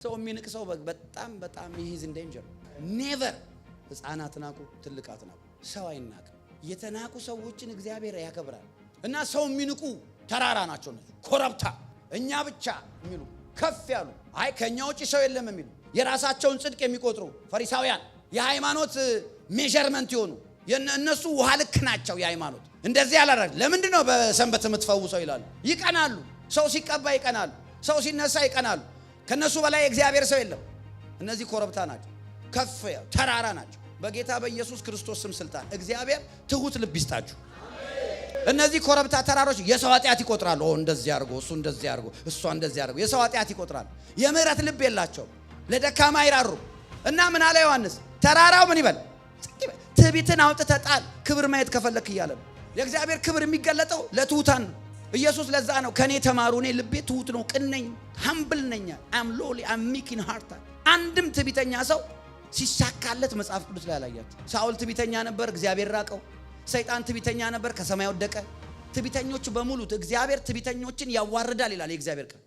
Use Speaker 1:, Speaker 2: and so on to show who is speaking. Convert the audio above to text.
Speaker 1: ሰው የሚንቅ ሰው በጣም ይይዝ ዴንጀር ኔቨር ህፃናት ናቁ ትልቃት ናቁ ሰው አይናቅ የተናቁ ሰዎችን እግዚአብሔር ያከብራል እና ሰው የሚንቁ ተራራ ናቸው ነው ኮረብታ እኛ ብቻ የሚሉ ከፍ ያሉ አይ ከኛ ውጪ ሰው የለም የሚሉ የራሳቸውን ጽድቅ የሚቆጥሩ ፈሪሳውያን የሃይማኖት ሜዠርመንት ይሆኑ እነሱ ውሃ ልክ ናቸው የሃይማኖት እንደዚህ ያላረግ ለምንድን ነው በሰንበት የምትፈውሰው ይላሉ ይቀናሉ ሰው ሲቀባ ይቀናሉ ሰው ሲነሳ ይቀናሉ ከነሱ በላይ እግዚአብሔር ሰው የለም እነዚህ ኮረብታ ናቸው ከፍ ያው ተራራ ናቸው በጌታ በኢየሱስ ክርስቶስ ስም ስልጣን እግዚአብሔር ትሁት ልብ ይስጣችሁ እነዚህ ኮረብታ ተራሮች የሰው ኃጢአት ይቆጥራሉ እንደዚህ አርጎ እሱ እንደዚህ አርጎ እሷ እንደዚህ አርጎ የሰው ኃጢአት ይቆጥራሉ የምህረት ልብ የላቸው ለደካማ ይራሩ እና ምን አለ ዮሐንስ ተራራው ምን ይበል ትዕቢትን አውጥተህ ጣል ክብር ማየት ከፈለክ ይያለ የእግዚአብሔር ክብር የሚገለጠው ለትሁታን ኢየሱስ ለዛ ነው ከኔ ተማሩ እኔ ልቤ ትሁት ነው ቅን ነኝ humble ነኝ I'm lowly I'm meek in heart አንድም ትዕቢተኛ ሰው ሲሳካለት መጽሐፍ ቅዱስ ላይ አላያችሁ ሳውል ትዕቢተኛ ነበር እግዚአብሔር ራቀው ሰይጣን ትዕቢተኛ ነበር ከሰማይ ወደቀ ትዕቢተኞች በሙሉ እግዚአብሔር ትዕቢተኞችን ያዋርዳል ይላል የእግዚአብሔር ቃል